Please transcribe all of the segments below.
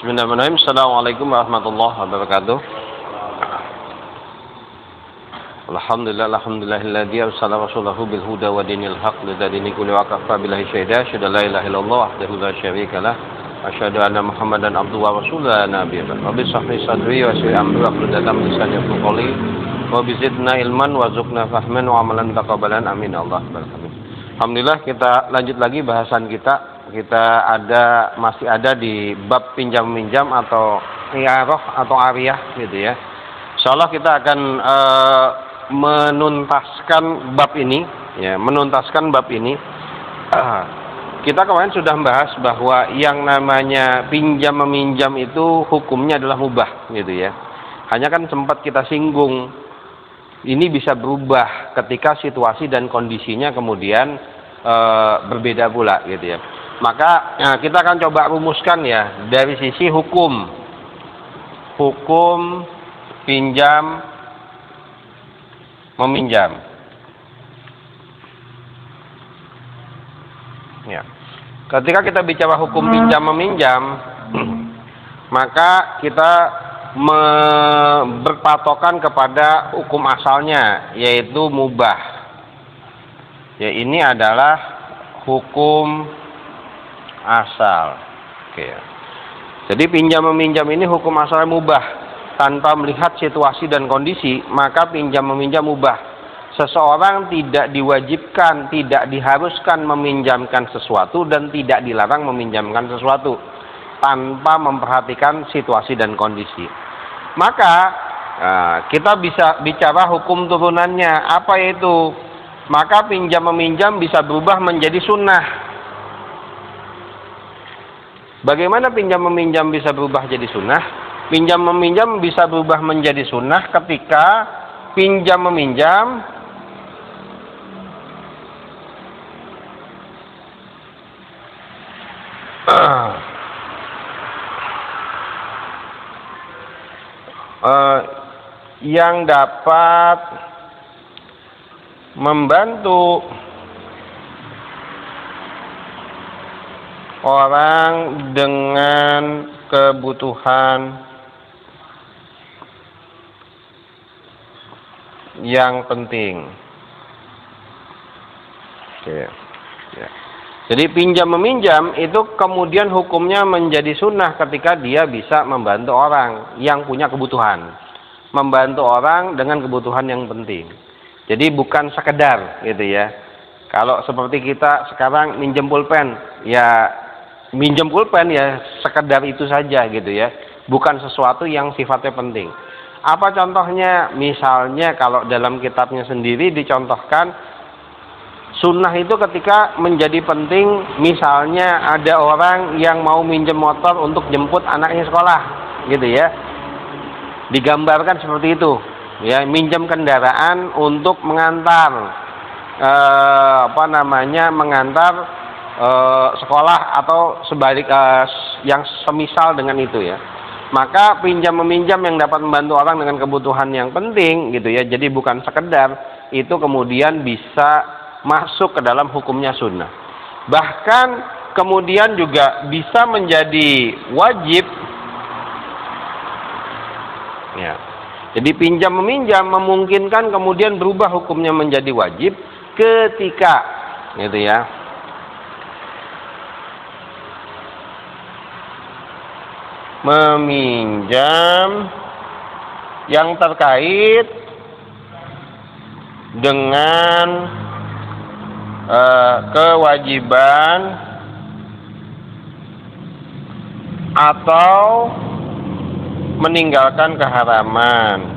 Bismillahirrahmanirrahim. Assalamualaikum warahmatullahi wabarakatuh. Alhamdulillahilladzi arsala rasulahu bil huda wa dinil haqq lidini kulli wa kafa billahi syahida asyhadu la ilaha illallah wahdahu la syarika lah asyhadu anna muhammadan abduhu wa rasuluhu la nabiyya ba'dahu. Rabbi shrah li sadri wa yassir li amri wahlul 'uqdatam min lisani yafqahu qawli wa bizidna ilman warzuqna fahman wa amalan taqabbalan amin Allah barakatum. Alhamdulillah, kita lanjut lagi bahasan kita. Masih ada di bab pinjam meminjam atau iarah atau ariyah gitu ya. Insyaallah kita akan menuntaskan bab ini ya, kita kemarin sudah membahas bahwa yang namanya pinjam meminjam itu hukumnya adalah mubah gitu ya. Hanya kan sempat kita singgung ini bisa berubah ketika situasi dan kondisinya kemudian berbeda pula gitu ya. Maka kita akan coba rumuskan ya dari sisi hukum pinjam meminjam. Ya. Ketika kita bicara hukum pinjam meminjam, maka kita berpatokan kepada hukum asalnya, yaitu mubah. Ya, ini adalah hukum asal. Oke. Jadi pinjam meminjam ini hukum asalnya mubah. Tanpa melihat situasi dan kondisi, maka pinjam meminjam mubah. Seseorang tidak diwajibkan, tidak diharuskan meminjamkan sesuatu dan tidak dilarang meminjamkan sesuatu tanpa memperhatikan situasi dan kondisi. Maka kita bisa bicara hukum turunannya. Apa itu? Maka pinjam meminjam bisa berubah menjadi sunnah. Bagaimana pinjam meminjam bisa berubah jadi sunnah? Pinjam meminjam bisa berubah menjadi sunnah ketika pinjam meminjam yang dapat membantu orang dengan kebutuhan yang penting. Oke. Ya. Jadi pinjam meminjam itu kemudian hukumnya menjadi sunnah ketika dia bisa membantu orang yang punya kebutuhan, membantu orang dengan kebutuhan yang penting. Jadi bukan sekedar gitu ya. Kalau seperti kita sekarang minjem pulpen, ya minjem pulpen ya sekedar itu saja gitu ya, bukan sesuatu yang sifatnya penting. Apa contohnya? Misalnya kalau dalam kitabnya sendiri dicontohkan sunnah itu ketika menjadi penting, misalnya ada orang yang mau minjem motor untuk jemput anaknya sekolah gitu ya, digambarkan seperti itu ya, minjem kendaraan untuk mengantar mengantar sekolah atau sebalik yang semisal dengan itu ya. Maka pinjam meminjam yang dapat membantu orang dengan kebutuhan yang penting gitu ya, jadi bukan sekedar, itu kemudian bisa masuk ke dalam hukumnya sunnah. Bahkan kemudian juga bisa menjadi wajib ya. Jadi pinjam meminjam memungkinkan kemudian berubah hukumnya menjadi wajib ketika gitu ya, meminjam yang terkait dengan kewajiban atau meninggalkan keharaman.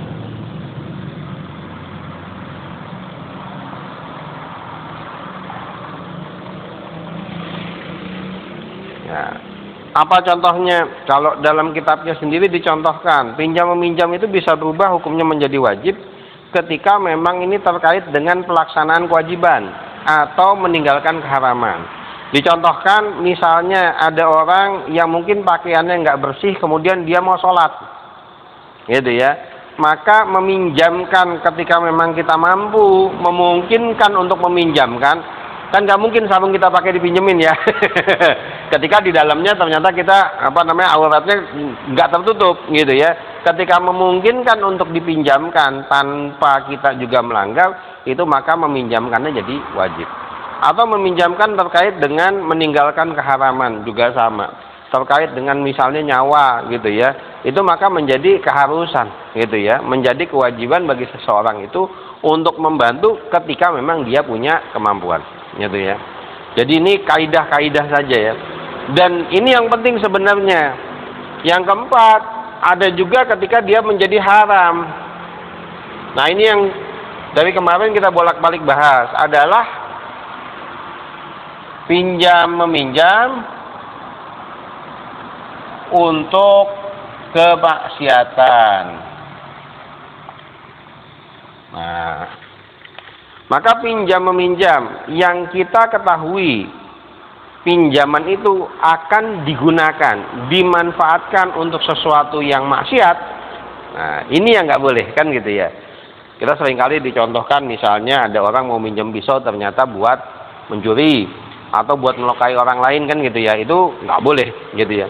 Ya. Apa contohnya? Kalau dalam kitabnya sendiri dicontohkan, pinjam meminjam itu bisa berubah hukumnya menjadi wajib ketika memang ini terkait dengan pelaksanaan kewajiban atau meninggalkan keharaman. Dicontohkan misalnya ada orang yang mungkin pakaiannya nggak bersih, kemudian dia mau sholat gitu ya, maka meminjamkan ketika memang kita mampu memungkinkan untuk meminjamkan, Kan nggak mungkin sabun kita pakai dipinjemin ya. Ketika di dalamnya ternyata kita auratnya nggak tertutup gitu ya. Ketika memungkinkan untuk dipinjamkan tanpa kita juga melanggar, itu maka meminjamkannya jadi wajib. Atau meminjamkan terkait dengan meninggalkan keharaman juga sama. Terkait dengan misalnya nyawa gitu ya, itu maka menjadi keharusan gitu ya, menjadi kewajiban bagi seseorang itu untuk membantu ketika memang dia punya kemampuan gitu ya. Jadi ini kaidah-kaidah saja ya, dan ini yang penting sebenarnya. Yang keempat, ada juga ketika dia menjadi haram. Nah ini yang dari kemarin kita bolak-balik bahas, adalah pinjam meminjam untuk kemaksiatan. Nah, maka pinjam meminjam yang kita ketahui pinjaman itu akan digunakan, dimanfaatkan untuk sesuatu yang maksiat. Nah, ini yang nggak boleh kan gitu ya. Kita seringkali dicontohkan misalnya ada orang mau minjem pisau ternyata buat mencuri atau buat melukai orang lain kan gitu ya. Itu nggak boleh gitu ya.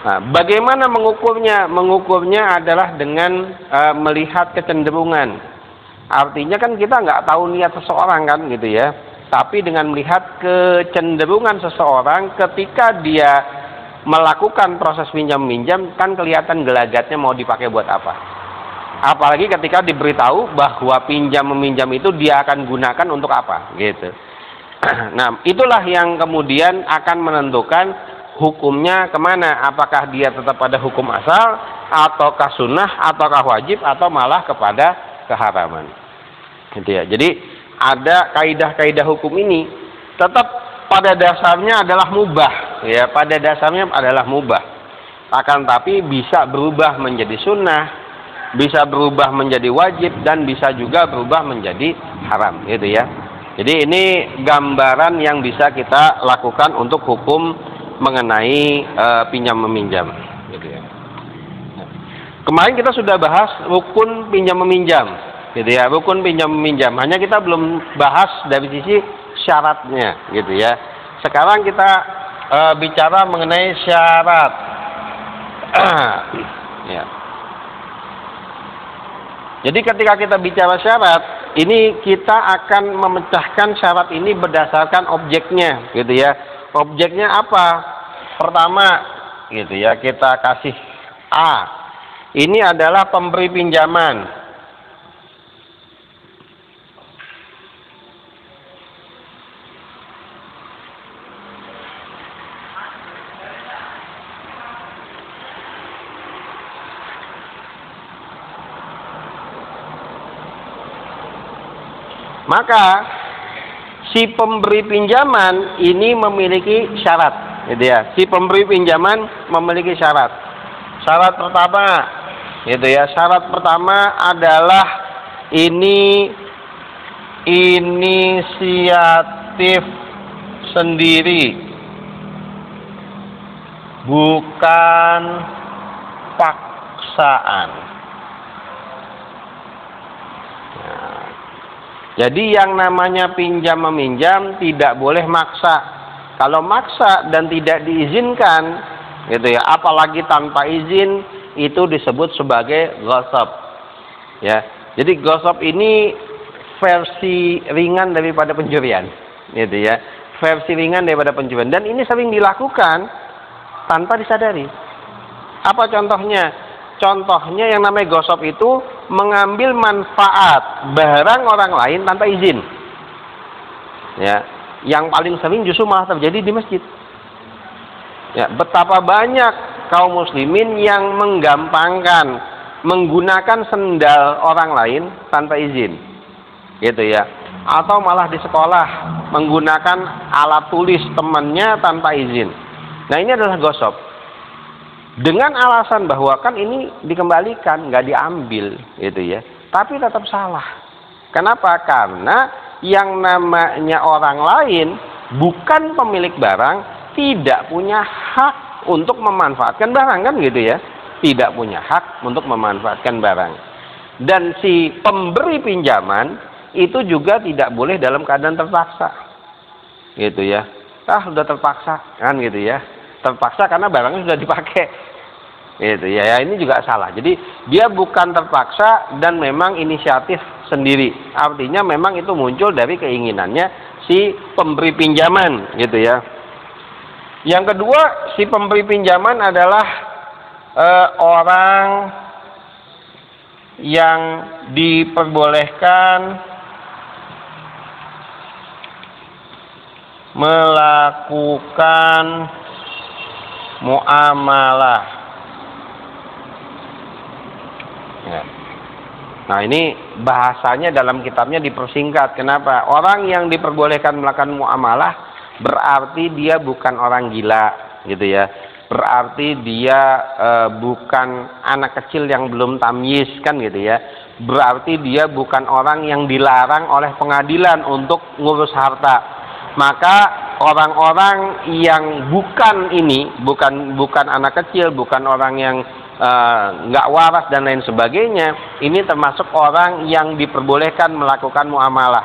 Nah, bagaimana mengukurnya? Mengukurnya adalah dengan melihat kecenderungan. Artinya kan kita nggak tahu niat seseorang kan gitu ya. Tapi dengan melihat kecenderungan seseorang ketika dia melakukan proses pinjam-minjam, kan kelihatan gelagatnya mau dipakai buat apa. Apalagi ketika diberitahu bahwa pinjam meminjam itu dia akan gunakan untuk apa gitu. Nah, itulah yang kemudian akan menentukan hukumnya kemana, apakah dia tetap pada hukum asal, ataukah sunnah, ataukah wajib, atau malah kepada keharaman gitu ya. Jadi ada kaidah-kaidah hukum ini tetap pada dasarnya adalah mubah ya, pada dasarnya adalah mubah, akan tapi bisa berubah menjadi sunnah, bisa berubah menjadi wajib, dan bisa juga berubah menjadi haram gitu ya. Jadi ini gambaran yang bisa kita lakukan untuk hukum mengenai pinjam meminjam gitu ya. Kemarin kita sudah bahas rukun pinjam meminjam gitu ya, rukun pinjam meminjam, hanya kita belum bahas dari sisi syaratnya gitu ya. Sekarang kita bicara mengenai syarat. Ya. Jadi ketika kita bicara syarat, ini kita akan memecahkan syarat ini berdasarkan objeknya gitu ya. Objeknya apa? Pertama gitu ya, kita kasih A. Ini adalah pemberi pinjaman. Maka si pemberi pinjaman ini memiliki syarat gitu ya. Si pemberi pinjaman memiliki syarat. Syarat pertama gitu ya. Syarat pertama adalah ini inisiatif sendiri, bukan paksaan. Jadi yang namanya pinjam meminjam tidak boleh maksa. Kalau maksa dan tidak diizinkan, gitu ya, apalagi tanpa izin, itu disebut sebagai ghasab. Ya, jadi ghasab ini versi ringan daripada pencurian, gitu ya, versi ringan daripada pencurian. Dan ini sering dilakukan tanpa disadari. Apa contohnya? Contohnya yang namanya gosop itu mengambil manfaat barang orang lain tanpa izin. Ya, yang paling sering justru malah terjadi di masjid. Ya, betapa banyak kaum muslimin yang menggampangkan menggunakan sendal orang lain tanpa izin. Gitu ya. Atau malah di sekolah menggunakan alat tulis temannya tanpa izin. Nah, ini adalah gosop. Dengan alasan bahwa kan ini dikembalikan, nggak diambil, gitu ya. Tapi tetap salah. Kenapa? Karena yang namanya orang lain bukan pemilik barang, tidak punya hak untuk memanfaatkan barang, kan gitu ya. Tidak punya hak untuk memanfaatkan barang. Dan si pemberi pinjaman itu juga tidak boleh dalam keadaan terpaksa. gitu ya. Udah terpaksa kan gitu ya. Terpaksa karena barangnya sudah dipakai. Gitu ya. Ini juga salah. Jadi dia bukan terpaksa dan memang inisiatif sendiri. Artinya memang itu muncul dari keinginannya si pemberi pinjaman gitu ya. Yang kedua, si pemberi pinjaman adalah orang yang diperbolehkan melakukan muamalah. Ya. Nah, ini bahasanya dalam kitabnya dipersingkat. Kenapa? Orang yang diperbolehkan melakukan muamalah berarti dia bukan orang gila, gitu ya. Berarti dia bukan anak kecil yang belum tamyiz, kan gitu ya. Berarti dia bukan orang yang dilarang oleh pengadilan untuk ngurus harta. Maka orang-orang yang bukan ini, bukan anak kecil, bukan orang yang nggak waras dan lain sebagainya, ini termasuk orang yang diperbolehkan melakukan muamalah.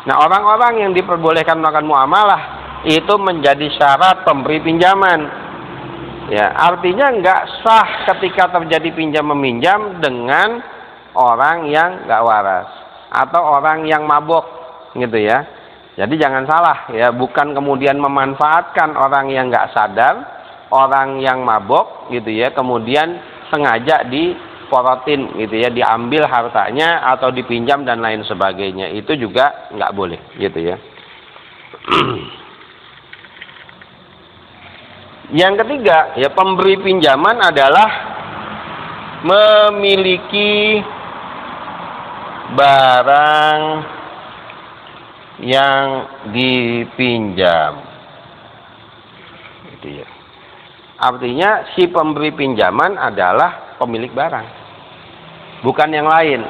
Nah, orang-orang yang diperbolehkan melakukan muamalah itu menjadi syarat pemberi pinjaman. Ya, artinya nggak sah ketika terjadi pinjam meminjam dengan orang yang nggak waras atau orang yang mabok, gitu ya. Jadi jangan salah ya, bukan kemudian memanfaatkan orang yang nggak sadar, orang yang mabok gitu ya, kemudian sengaja diporotin gitu ya, diambil hartanya atau dipinjam dan lain sebagainya. Itu juga nggak boleh gitu ya. Yang ketiga ya, pemberi pinjaman adalah memiliki barang yang dipinjam, gitu ya. Artinya si pemberi pinjaman adalah pemilik barang, bukan yang lain.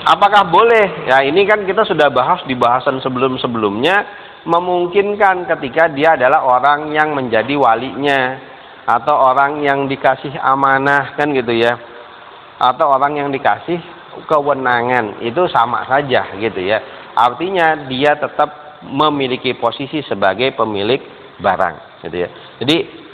Apakah boleh? Ya, ini kan kita sudah bahas di bahasan sebelum-sebelumnya, memungkinkan ketika dia adalah orang yang menjadi walinya atau orang yang dikasih amanah, kan gitu ya, atau orang yang dikasih kewenangan, itu sama saja gitu ya. Artinya dia tetap memiliki posisi sebagai pemilik barang, gitu ya. Jadi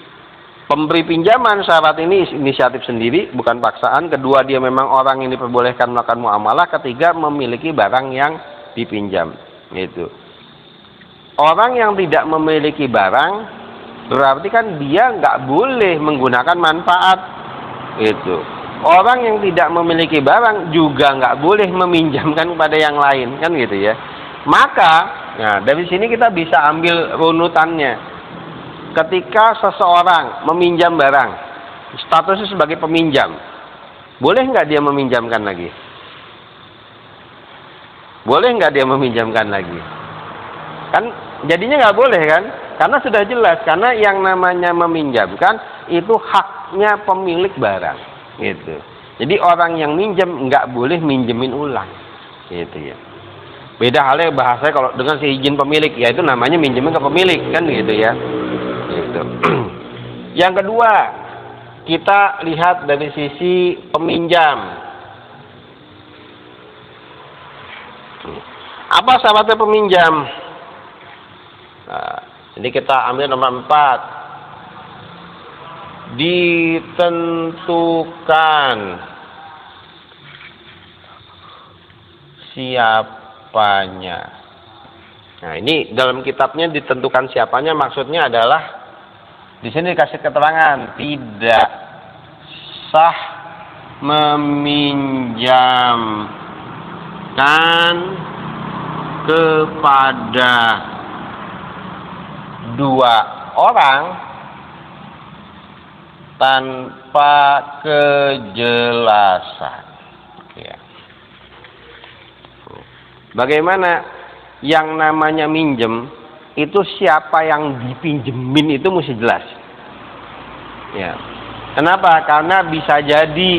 pemberi pinjaman syarat ini inisiatif sendiri, bukan paksaan. Kedua, dia memang orang yang diperbolehkan melakukan muamalah. Ketiga, memiliki barang yang dipinjam, gitu. Orang yang tidak memiliki barang berarti kan dia nggak boleh menggunakan manfaat, gitu. Orang yang tidak memiliki barang juga nggak boleh meminjamkan kepada yang lain, kan gitu ya. Maka, nah dari sini kita bisa ambil runutannya. Ketika seseorang meminjam barang, statusnya sebagai peminjam, boleh nggak dia meminjamkan lagi? Boleh nggak dia meminjamkan lagi? Kan jadinya nggak boleh kan? Karena sudah jelas, karena yang namanya meminjamkan itu haknya pemilik barang. Gitu. Jadi orang yang minjem nggak boleh minjemin ulang, gitu ya. Beda halnya bahasanya kalau dengan seizin pemilik, ya itu namanya minjemin ke pemilik, kan gitu ya. Gitu. Yang kedua, kita lihat dari sisi peminjam. Apa syaratnya peminjam? Nah, ini kita ambil nomor 4. Ditentukan siapanya. Nah, ini dalam kitabnya ditentukan siapanya, maksudnya adalah di sini dikasih keterangan tidak sah meminjamkan kepada dua orang tanpa kejelasan. Ya. Bagaimana yang namanya minjem itu, siapa yang dipinjemin itu mesti jelas. Ya. Kenapa? Karena bisa jadi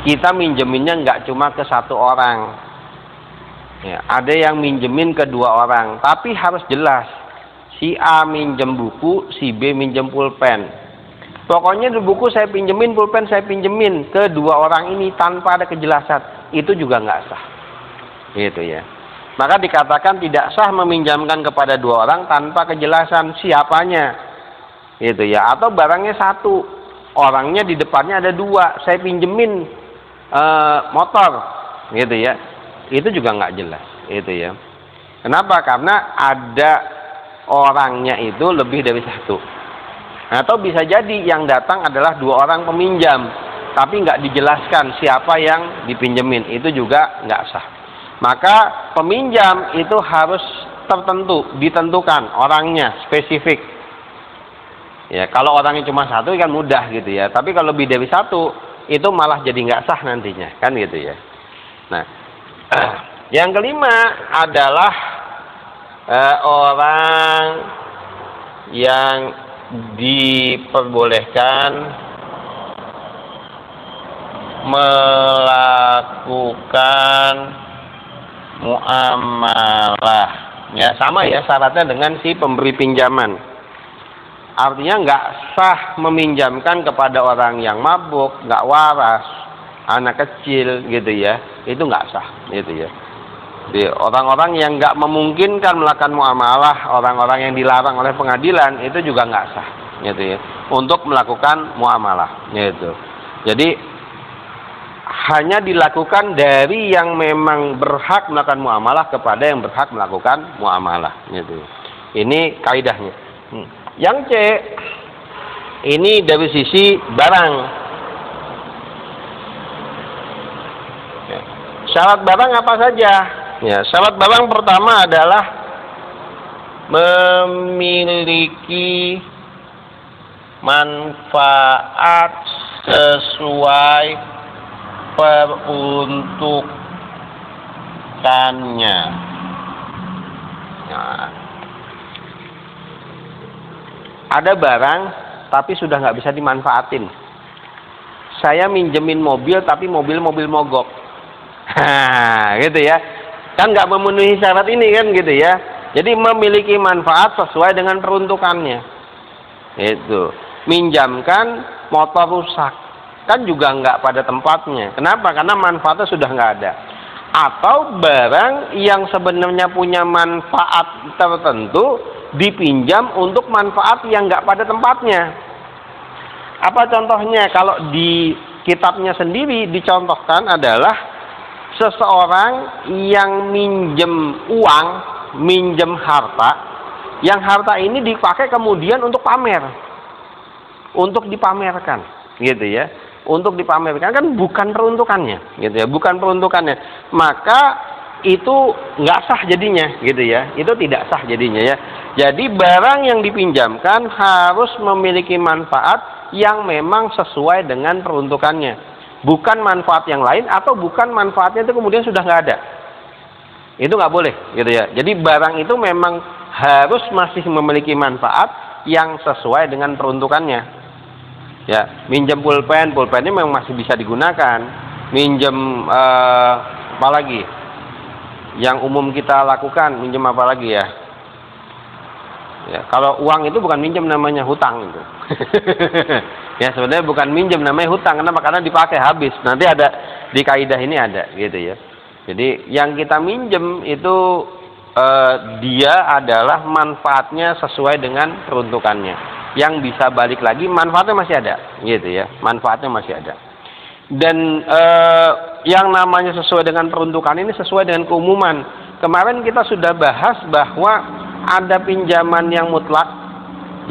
kita minjeminnya nggak cuma ke satu orang. Ya, ada yang minjemin ke dua orang, tapi harus jelas. Si A minjem buku, si B minjem pulpen. Pokoknya di buku saya pinjemin, pulpen saya pinjemin ke dua orang ini tanpa ada kejelasan. Itu juga nggak sah. Gitu ya. Maka dikatakan tidak sah meminjamkan kepada dua orang tanpa kejelasan siapanya, gitu ya. Atau barangnya satu, orangnya di depannya ada dua, saya pinjemin motor, gitu ya. Itu juga nggak jelas, gitu ya. Kenapa? Karena ada orangnya itu lebih dari satu. Atau bisa jadi yang datang adalah dua orang peminjam, tapi nggak dijelaskan siapa yang dipinjemin, itu juga nggak sah. Maka peminjam itu harus ditentukan orangnya, spesifik. Ya, kalau orangnya cuma satu kan mudah gitu ya. Tapi kalau lebih dari satu, itu malah jadi nggak sah nantinya, kan gitu ya. Nah, yang kelima adalah orang yang diperbolehkan melakukan muamalah, ya sama ya syaratnya dengan si pemberi pinjaman. Artinya nggak sah meminjamkan kepada orang yang mabuk, nggak waras, anak kecil gitu ya, itu nggak sah gitu ya. Jadi orang-orang yang nggak memungkinkan melakukan muamalah, orang-orang yang dilarang oleh pengadilan itu juga nggak sah gitu ya untuk melakukan muamalah gitu. Jadi hanya dilakukan dari yang memang berhak melakukan muamalah kepada yang berhak melakukan muamalah gitu. Ini kaidahnya. Yang C, ini dari sisi barang. Ya. Syarat barang apa saja? Ya, syarat barang pertama adalah memiliki manfaat sesuai peruntukannya. Nah, ada barang tapi sudah nggak bisa dimanfaatin. Saya minjemin mobil tapi mobil mogok. Gitu ya. Kan nggak memenuhi syarat ini kan gitu ya. Jadi memiliki manfaat sesuai dengan peruntukannya. Itu. Minjamkan motor rusak. Kan juga nggak pada tempatnya. Kenapa? Karena manfaatnya sudah nggak ada. Atau barang yang sebenarnya punya manfaat tertentu dipinjam untuk manfaat yang nggak pada tempatnya. Apa contohnya? Kalau di kitabnya sendiri dicontohkan adalah seseorang yang minjem uang, minjem harta, yang harta ini dipakai kemudian untuk pamer, untuk dipamerkan, gitu ya. Untuk dipamerkan kan bukan peruntukannya, gitu ya, bukan peruntukannya. Maka itu nggak sah jadinya, gitu ya. Itu tidak sah jadinya ya. Jadi barang yang dipinjamkan harus memiliki manfaat yang memang sesuai dengan peruntukannya, bukan manfaat yang lain atau bukan manfaatnya itu kemudian sudah nggak ada. Itu nggak boleh, gitu ya. Jadi barang itu memang harus masih memiliki manfaat yang sesuai dengan peruntukannya. Ya, minjem pulpennya memang masih bisa digunakan. Minjem apa lagi? Yang umum kita lakukan, minjem apa lagi ya? Ya, kalau uang itu bukan minjem, namanya hutang itu. Ya, sebenarnya bukan minjem, namanya hutang. Kenapa? Karena dipakai habis. Nanti ada di kaidah ini ada, gitu ya. Jadi yang kita minjem itu dia adalah manfaatnya sesuai dengan peruntukannya. Yang bisa balik lagi manfaatnya masih ada, gitu ya, manfaatnya masih ada. Dan yang namanya sesuai dengan peruntukan ini sesuai dengan keumuman. Kemarin kita sudah bahas bahwa ada pinjaman yang mutlak,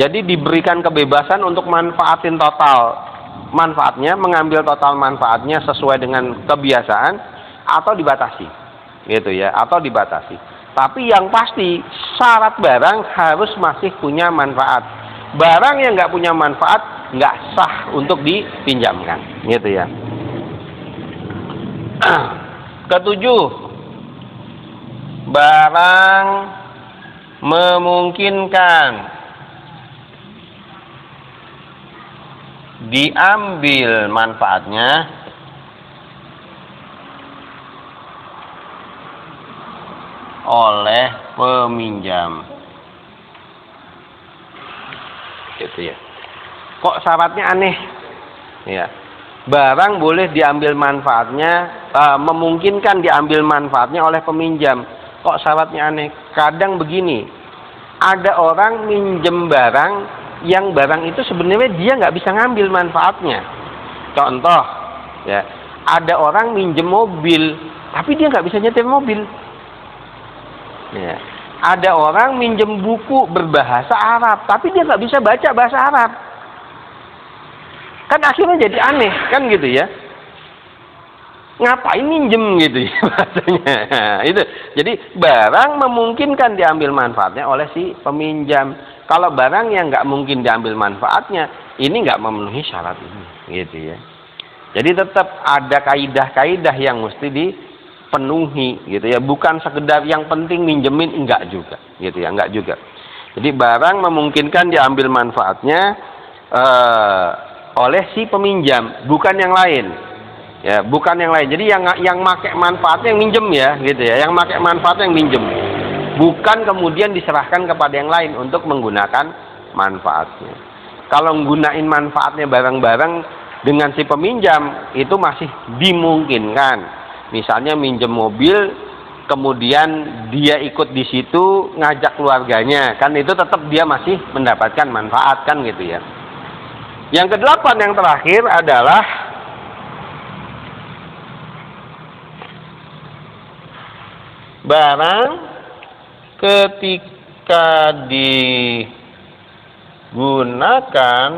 jadi diberikan kebebasan untuk manfaatin total manfaatnya, mengambil total manfaatnya sesuai dengan kebiasaan, atau dibatasi, gitu ya, atau dibatasi. Tapi yang pasti syarat barang harus masih punya manfaat. Barang yang nggak punya manfaat nggak sah untuk dipinjamkan, gitu ya. Ketujuh, barang memungkinkan diambil manfaatnya oleh peminjam. Gitu ya. Kok syaratnya aneh? Ya. Barang boleh diambil manfaatnya, memungkinkan diambil manfaatnya oleh peminjam. kok syaratnya aneh? Kadang begini, ada orang minjem barang yang barang itu sebenarnya dia nggak bisa ngambil manfaatnya. Contoh, ya, ada orang minjem mobil, tapi dia nggak bisa nyetir mobil. Ya. Ada orang minjem buku berbahasa Arab, tapi dia nggak bisa baca bahasa Arab. Kan akhirnya jadi aneh, kan gitu ya. Ngapain minjem gitu ya bahasanya. Itu. Jadi barang memungkinkan diambil manfaatnya oleh si peminjam. Kalau barang yang nggak mungkin diambil manfaatnya, ini nggak memenuhi syarat ini, gitu ya. Jadi tetap ada kaidah-kaidah yang mesti dipenuhi, gitu ya. Bukan sekedar yang penting minjemin, enggak juga, gitu ya, enggak juga. Jadi barang memungkinkan diambil manfaatnya oleh si peminjam, bukan yang lain. Ya, bukan yang lain. Jadi yang pakai manfaatnya yang minjem ya, gitu ya. Yang pakai manfaatnya yang minjem. Bukan kemudian diserahkan kepada yang lain untuk menggunakan manfaatnya. Kalau menggunakan manfaatnya barang-barang dengan si peminjam itu masih dimungkinkan. Misalnya minjem mobil, kemudian dia ikut di situ ngajak keluarganya, kan itu tetap dia masih mendapatkan manfaat, kan gitu ya. Yang kedelapan, yang terakhir adalah barang ketika digunakan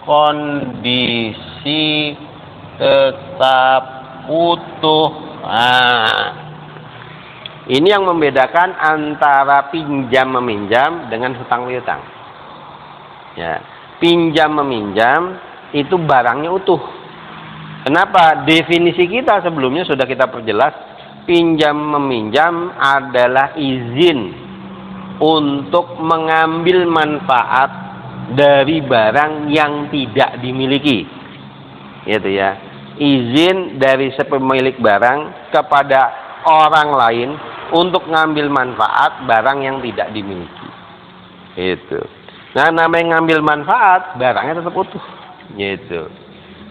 kondisi tetap utuh. Nah, ini yang membedakan antara pinjam meminjam dengan hutang piutang. Ya, pinjam meminjam itu barangnya utuh. Kenapa? Definisi kita sebelumnya sudah kita perjelas. Pinjam meminjam adalah izin untuk mengambil manfaat dari barang yang tidak dimiliki, gitu ya. Izin dari sepemilik barang kepada orang lain untuk ngambil manfaat barang yang tidak dimiliki. Itu. Nah, namanya ngambil manfaat, barangnya tetap utuh, gitu.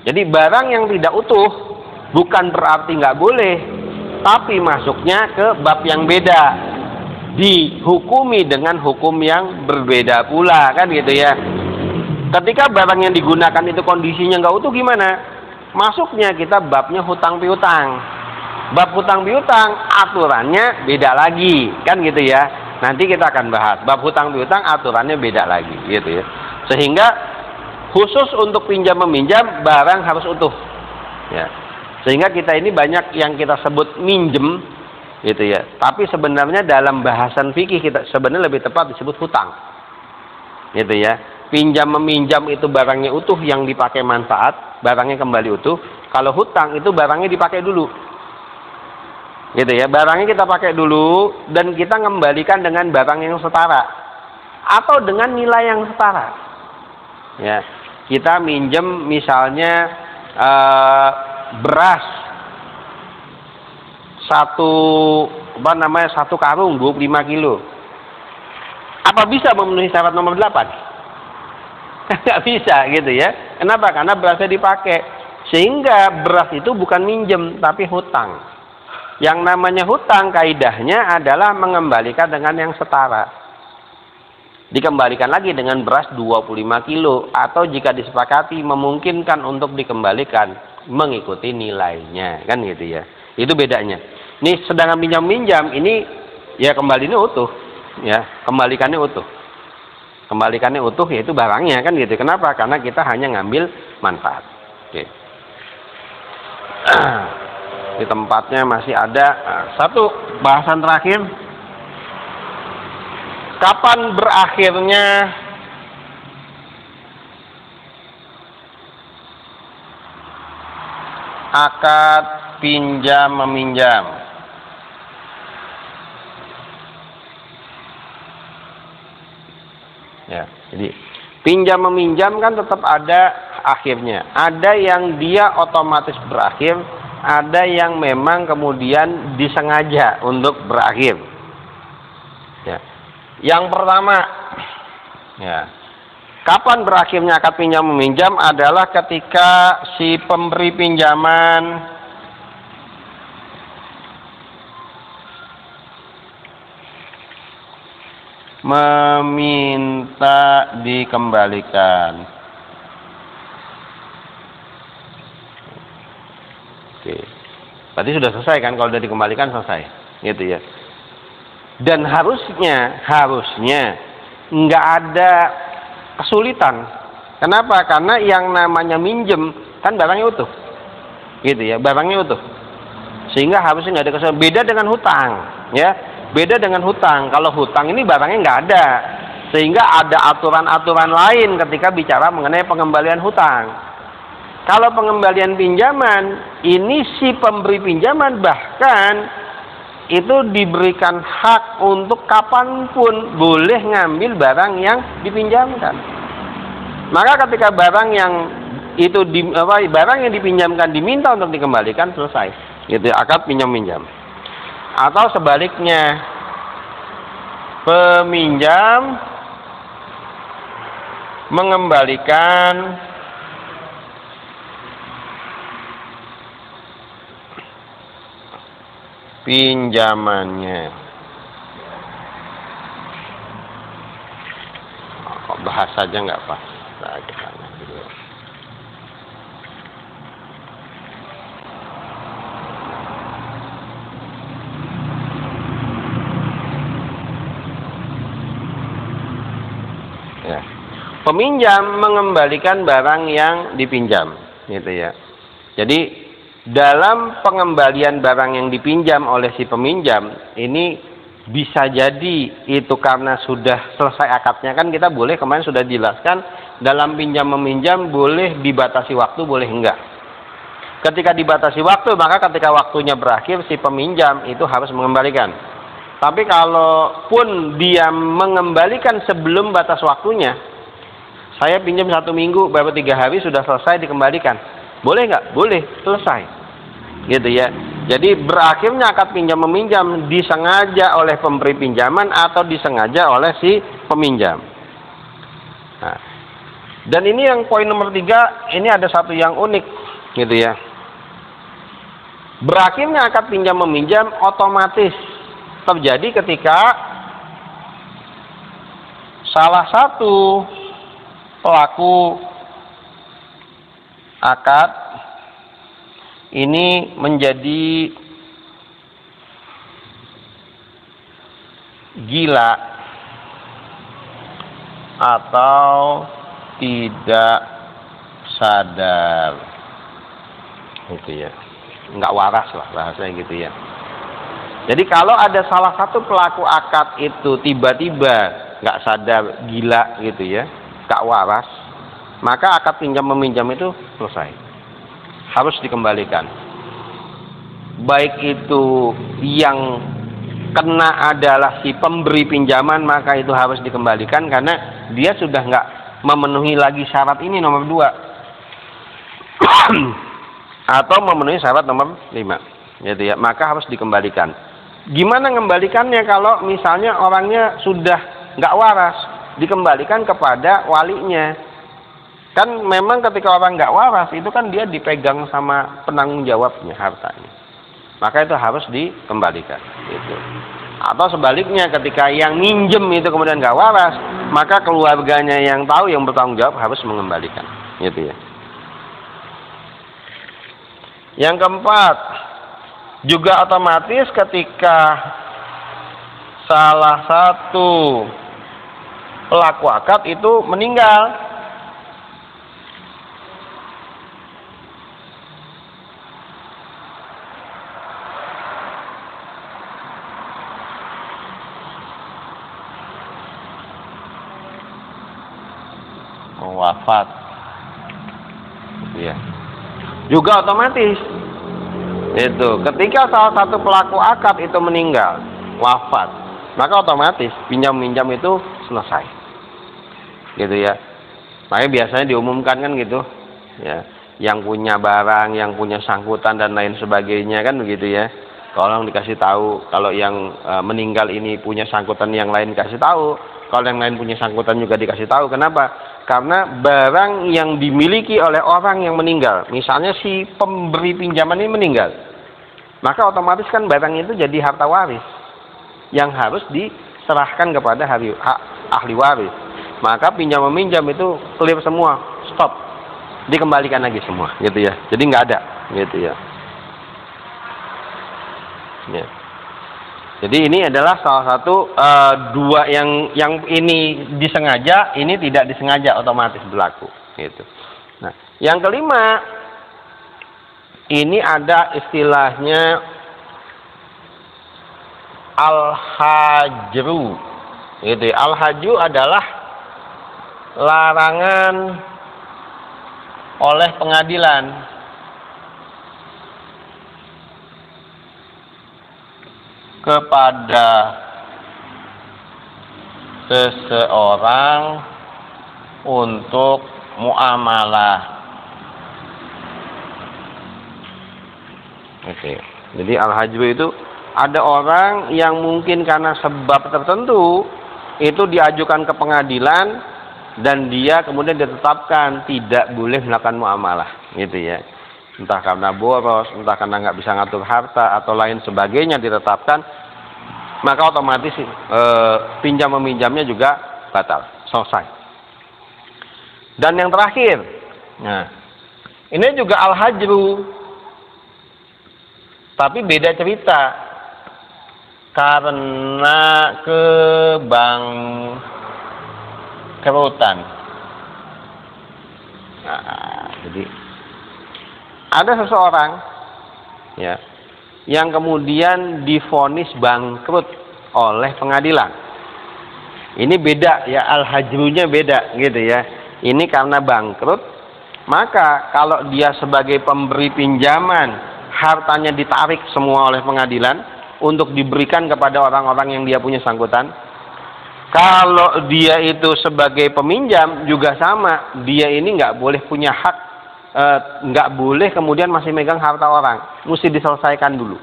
Jadi barang yang tidak utuh bukan berarti nggak boleh, tapi masuknya ke bab yang beda, dihukumi dengan hukum yang berbeda pula, kan gitu ya. Ketika barang yang digunakan itu kondisinya nggak utuh, gimana? Masuknya kita babnya hutang piutang. Bab hutang piutang aturannya beda lagi, kan gitu ya. Nanti kita akan bahas bab hutang piutang aturannya beda lagi, gitu ya. Sehingga khusus untuk pinjam meminjam barang harus utuh, ya. Sehingga kita ini banyak yang kita sebut minjem, gitu ya. Tapi sebenarnya dalam bahasan fikih kita sebenarnya lebih tepat disebut hutang, gitu ya. Pinjam meminjam itu barangnya utuh yang dipakai manfaat, barangnya kembali utuh. Kalau hutang itu barangnya dipakai dulu, gitu ya. Barangnya kita pakai dulu dan kita mengembalikan dengan barang yang setara atau dengan nilai yang setara. Ya, kita minjem misalnya beras satu karung 25 kilo. Apa bisa memenuhi syarat nomor 8? Nggak bisa, gitu ya. Kenapa? Karena berasnya dipakai. Sehingga beras itu bukan minjem tapi hutang. Yang namanya hutang kaidahnya adalah mengembalikan dengan yang setara. Dikembalikan lagi dengan beras 25 kilo atau jika disepakati memungkinkan untuk dikembalikan mengikuti nilainya, kan gitu ya. Itu bedanya. Nih sedangkan minjam ini ya kembalinya utuh, ya, kembalikannya utuh. Kembalikannya utuh yaitu barangnya, kan gitu. Kenapa? Karena kita hanya ngambil manfaat. Oke. Di tempatnya masih ada satu bahasan terakhir. Kapan berakhirnya akad pinjam meminjam? Ya, jadi pinjam meminjam kan tetap ada akhirnya. Ada yang dia otomatis berakhir, ada yang memang kemudian disengaja untuk berakhir. Ya. Yang pertama, ya, kapan berakhirnya akad pinjam meminjam adalah ketika si pemberi pinjaman meminta dikembalikan. Oke. Berarti sudah selesai kan, kalau sudah dikembalikan selesai. Gitu ya. Dan harusnya nggak ada kesulitan. Kenapa? Karena yang namanya minjem kan barangnya utuh. Gitu ya, barangnya utuh. Sehingga harusnya nggak ada kesulitan. Beda dengan hutang, ya. Beda dengan hutang. Kalau hutang ini barangnya nggak ada. Sehingga ada aturan-aturan lain ketika bicara mengenai pengembalian hutang. Kalau pengembalian pinjaman, ini si pemberi pinjaman bahkan itu diberikan hak untuk kapanpun boleh ngambil barang yang dipinjamkan. Maka ketika barang yang itu barang yang dipinjamkan diminta untuk dikembalikan, selesai. Gitu, akad pinjam-minjam. Atau sebaliknya, peminjam mengembalikan pinjamannya. Kok bahasanya nggak pas? Nah, gimana dulu. Ya. Peminjam mengembalikan barang yang dipinjam, gitu ya. Jadi dalam pengembalian barang yang dipinjam oleh si peminjam ini bisa jadi itu karena sudah selesai akadnya, kan kita boleh, kemarin sudah dijelaskan dalam pinjam meminjam boleh dibatasi waktu, boleh enggak. Ketika dibatasi waktu, maka ketika waktunya berakhir si peminjam itu harus mengembalikan. Tapi kalaupun dia mengembalikan sebelum batas waktunya, saya pinjam 1 minggu, baru 3 hari sudah selesai dikembalikan, boleh nggak? Boleh, selesai. Gitu ya. Jadi berakhirnya akad pinjam meminjam disengaja oleh pemberi pinjaman atau disengaja oleh si peminjam. Nah, dan ini yang poin nomor 3, ini ada satu yang unik, gitu ya. Berakhirnya akad pinjam meminjam otomatis terjadi ketika salah satu pelaku akad ini menjadi gila atau tidak sadar, gitu ya, nggak waras lah bahasanya, gitu ya. Jadi kalau ada salah satu pelaku akad itu tiba-tiba nggak sadar, gila gitu ya, nggak waras, maka akad pinjam meminjam itu selesai, harus dikembalikan. Baik itu yang kena adalah si pemberi pinjaman, maka itu harus dikembalikan karena dia sudah nggak memenuhi lagi syarat ini nomor 2 atau memenuhi syarat nomor 5, gitu ya, maka harus dikembalikan. Gimana ngembalikannya kalau misalnya orangnya sudah nggak waras? Dikembalikan kepada walinya. Kan memang ketika orang nggak waras itu kan dia dipegang sama penanggung jawabnya hartanya, maka itu harus dikembalikan, gitu. Atau sebaliknya, ketika yang minjem itu kemudian nggak waras, maka keluarganya yang tahu, yang bertanggung jawab harus mengembalikan, gitu ya. Yang keempat, juga otomatis ketika salah satu pelaku akad itu meninggal, wafat, ya, juga otomatis itu ketika salah satu pelaku akad itu meninggal, wafat, maka otomatis pinjam minjam itu selesai, gitu ya. Makanya biasanya diumumkan kan gitu ya, yang punya barang, yang punya sangkutan dan lain sebagainya kan begitu ya, tolong dikasih tahu. Kalau yang meninggal ini punya sangkutan yang lain, kasih tahu. Kalau yang lain punya sangkutan juga dikasih tahu. Kenapa? Karena barang yang dimiliki oleh orang yang meninggal, misalnya si pemberi pinjaman ini meninggal, maka otomatis kan barang itu jadi harta waris yang harus serahkan kepada ahli waris. Maka pinjam meminjam itu clear semua, stop, dikembalikan lagi semua, gitu ya. Jadi nggak ada, gitu ya. Ya. Jadi ini adalah salah satu dua yang ini disengaja, ini tidak disengaja otomatis berlaku, gitu. Nah, yang kelima, ini ada istilahnya al-hajru, gitu ya. Al-hajru adalah larangan oleh pengadilan kepada seseorang untuk muamalah. Oke. Jadi al-hajru itu ada orang yang mungkin karena sebab tertentu itu diajukan ke pengadilan dan dia kemudian ditetapkan tidak boleh melakukan muamalah, gitu ya. Entah karena boros, entah karena nggak bisa ngatur harta atau lain sebagainya ditetapkan, maka otomatis pinjam meminjamnya juga batal, selesai. Dan yang terakhir, nah ini juga al-hajru, tapi beda cerita karena kebangkrutan. Nah, jadi ada seseorang ya yang kemudian divonis bangkrut oleh pengadilan. Ini beda ya, al-hajrunya beda, gitu ya. Ini karena bangkrut, maka kalau dia sebagai pemberi pinjaman hartanya ditarik semua oleh pengadilan untuk diberikan kepada orang-orang yang dia punya sangkutan. Kalau dia itu sebagai peminjam juga sama, dia ini nggak boleh punya hak, nggak boleh kemudian masih megang harta orang, mesti diselesaikan dulu,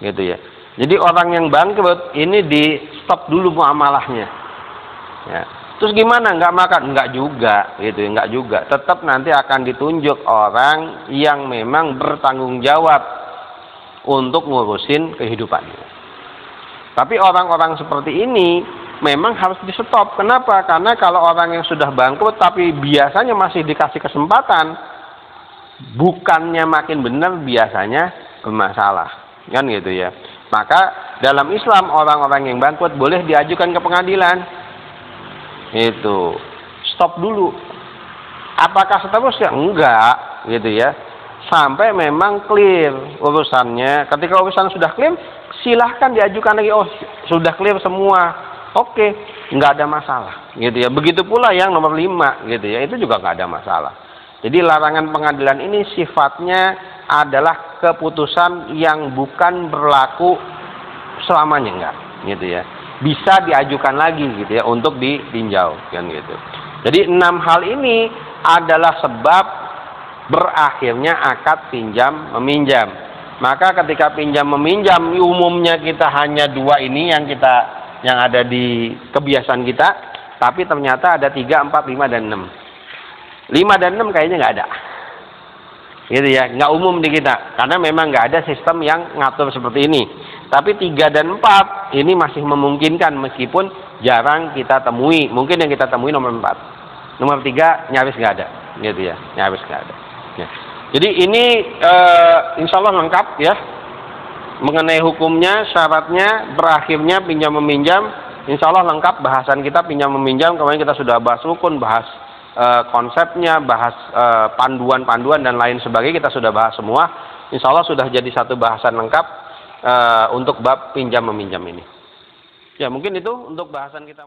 gitu ya. Jadi orang yang bangkrut ini di stop dulu muamalahnya. Ya. Terus gimana? Nggak makan? Nggak juga, gitu ya. Nggak juga. Tetap nanti akan ditunjuk orang yang memang bertanggung jawab untuk ngurusin kehidupannya. Tapi orang-orang seperti ini memang harus di stop. Kenapa? Karena kalau orang yang sudah bangkrut tapi biasanya masih dikasih kesempatan, bukannya makin benar, biasanya bermasalah, kan gitu ya. Maka dalam Islam orang-orang yang bangkrut boleh diajukan ke pengadilan. Itu stop dulu. Apakah seterusnya? Enggak, gitu ya. Sampai memang clear urusannya. Ketika urusan sudah clear, silahkan diajukan lagi. Oh, sudah clear semua. Oke, nggak ada masalah, gitu ya. Begitu pula yang nomor 5, gitu ya. Itu juga nggak ada masalah. Jadi larangan pengadilan ini sifatnya adalah keputusan yang bukan berlaku selamanya, enggak, gitu ya. Bisa diajukan lagi, gitu ya, untuk ditinjau, kan gitu. Jadi 6 hal ini adalah sebab berakhirnya akad pinjam meminjam. Maka ketika pinjam meminjam umumnya kita hanya 2 ini yang ada di kebiasaan kita, tapi ternyata ada 3, 4, 5 dan 6. 5 dan 6 kayaknya nggak ada, gitu ya, nggak umum di kita karena memang nggak ada sistem yang ngatur seperti ini. Tapi 3 dan 4 ini masih memungkinkan meskipun jarang kita temui. Mungkin yang kita temui nomor 4, nomor 3 nyaris nggak ada, gitu ya, nyaris nggak ada ya. Jadi ini insya Allah lengkap ya mengenai hukumnya, syaratnya, berakhirnya pinjam meminjam. Insya Allah lengkap bahasan kita pinjam meminjam. Kemarin kita sudah bahas rukun, bahas konsepnya, bahas panduan-panduan dan lain sebagainya, kita sudah bahas semua. Insya Allah sudah jadi satu bahasan lengkap untuk bab pinjam meminjam ini. Ya mungkin itu untuk bahasan kita.